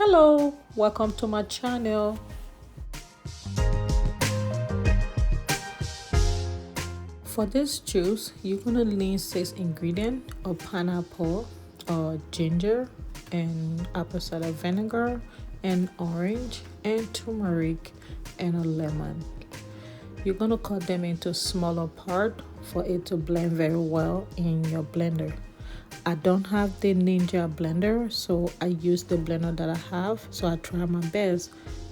Hello, welcome to my channel. For this juice, you're gonna need 6 ingredients: a pineapple, ginger, and apple cider vinegar, and orange, and turmeric, and a lemon. You're gonna cut them into smaller part for it to blend very well in your blender. I don't have the Ninja blender, so I use the blender that I have. So I try my best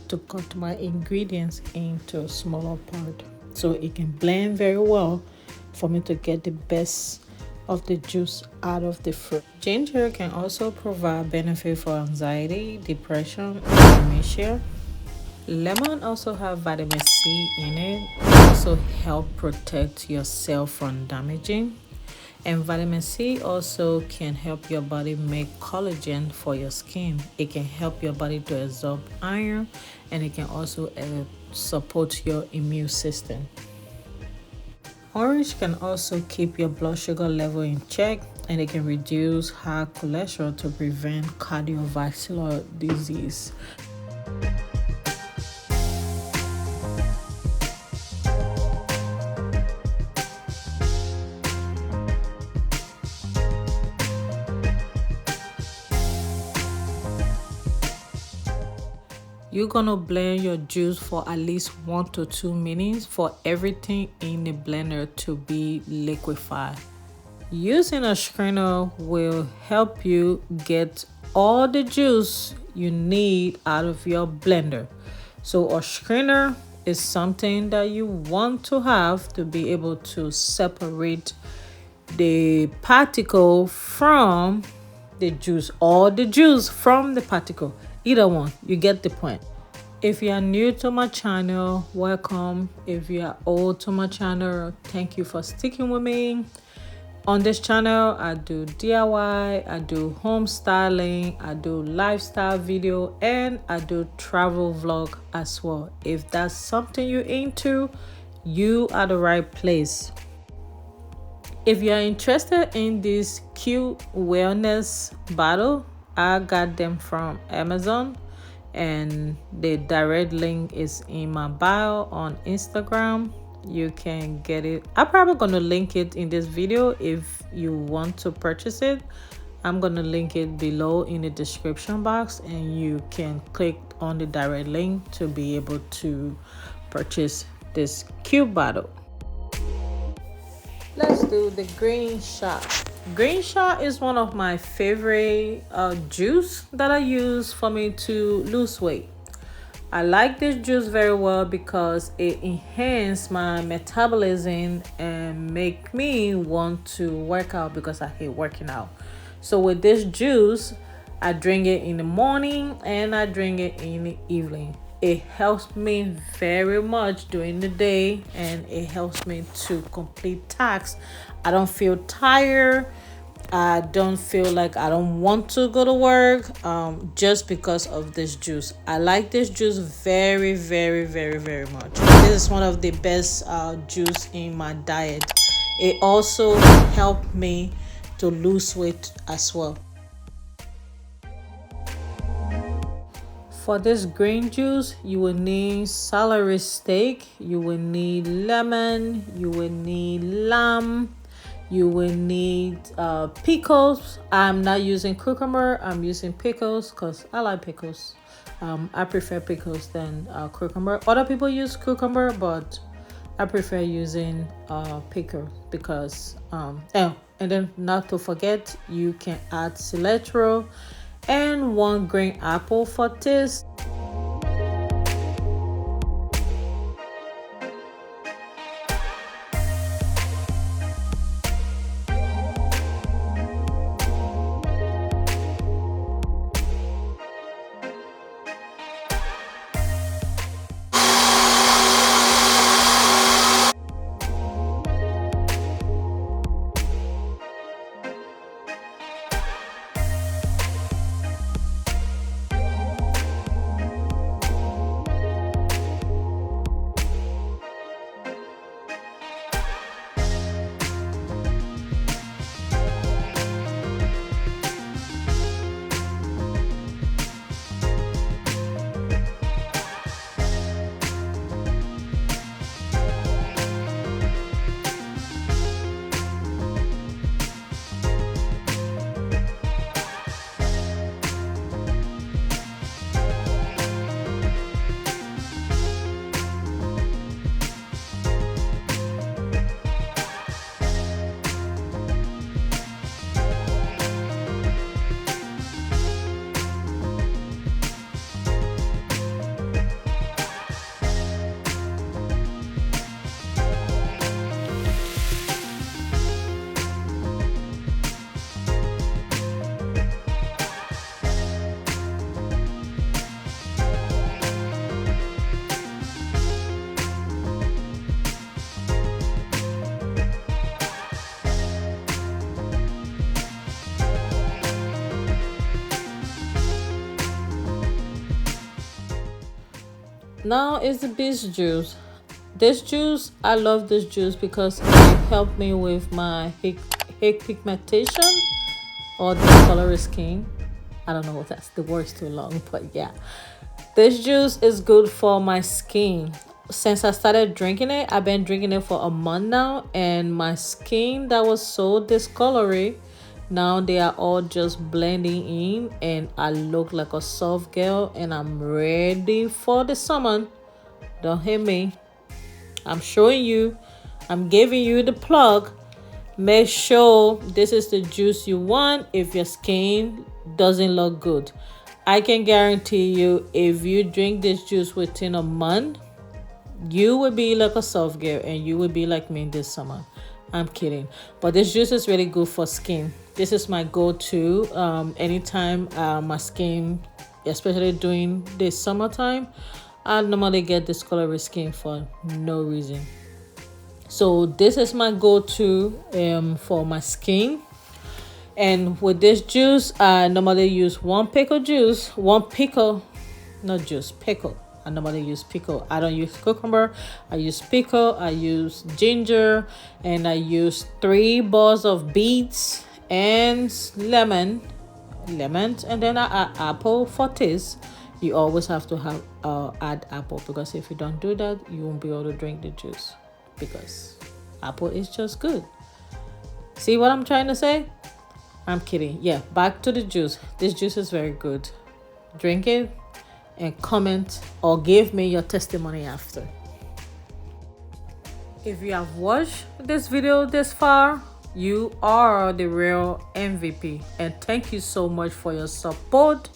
to cut my ingredients into a smaller part so it can blend very well for me to get the best of the juice out of the fruit. Ginger can also provide benefit for anxiety, depression, and dementia. Lemon also have vitamin C in it. It also help protect your cell from damaging. And vitamin C also can help your body make collagen for your skin. It can help your body to absorb iron, and it can also support your immune system. Orange can also keep your blood sugar level in check, and it can reduce high cholesterol to prevent cardiovascular disease. You're gonna blend your juice for at least 1 to 2 minutes for everything in the blender to be liquefied. Using a strainer will help you get all the juice you need out of your blender. So a strainer is something that you want to have to be able to separate the particle from the juice, or the juice from the particle. Either one, you get the point. If you are new to my channel, welcome. If you are old to my channel, thank you for sticking with me. On this channel, I do DIY, I do home styling, I do lifestyle video, and I do travel vlog as well. If that's something you're into, you are the right place. If you're interested in this cute wellness bottle, I got them from Amazon, and the direct link is in my bio on Instagram. You can get it. I'm probably gonna link it in this video. If you want to purchase it, I'm gonna link it below in the description box, and you can click on the direct link to be able to purchase this cute bottle. Let's do the green shot. Green shot is one of my favorite juice that I use for me to lose weight. I like this juice very well because it enhances my metabolism and make me want to work out, because I hate working out. So with this juice, I drink it in the morning and I drink it in the evening. It helps me very much during the day, and it helps me to complete tasks. I don't feel tired. I don't feel like I don't want to go to work just because of this juice. I like this juice very, very, very, very much. This is one of the best juice in my diet. It also helped me to lose weight as well. For this green juice, you will need celery stick, you will need lemon, you will need lime, you will need pickles. I'm not using cucumber, I'm using pickles because I like pickles. I prefer pickles than cucumber. Other people use cucumber, but I prefer using pickle because and then not to forget, you can add cilantro and 1 green apple for taste. Now is the beet juice. This juice, I love this juice because it helped me with my hair pigmentation or discolored skin. I don't know if that's the word's too long, but yeah. This juice is good for my skin. Since I started drinking it, I've been drinking it for a month now, and my skin that was so discolored, now they are all just blending in, and I look like a soft girl, and I'm ready for the summer. Don't hit me. I'm showing you. I'm giving you the plug. Make sure this is the juice you want if your skin doesn't look good. I can guarantee you, if you drink this juice within a month, you will be like a soft girl and you will be like me this summer. I'm kidding. But this juice is really good for skin. This is my go-to anytime my skin, especially during the summertime, I normally get discolored skin for no reason. So this is my go-to for my skin. And with this juice, I normally use one pickle. I normally use pickle. I don't use cucumber. I use pickle. I use ginger, and I use 3 balls of beets and lemon, and then I add apple for taste. You always have to have add apple, because if you don't do that, you won't be able to drink the juice, because apple is just good. See what I'm trying to say? I'm kidding. Yeah, back to the juice. This juice is very good. Drink it and comment or give me your testimony after. If you have watched this video this far, you are the real MVP, and thank you so much for your support.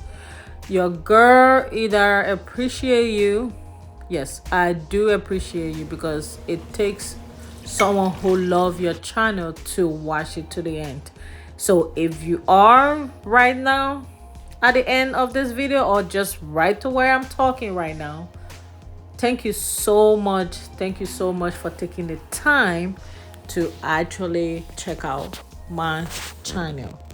Your girl either appreciate you. Yes, I do appreciate you, because it takes someone who love your channel to watch it to the end. So if you are right now at the end of this video, or just right to where I'm talking right now, thank you so much. Thank you so much for taking the time to actually check out my channel.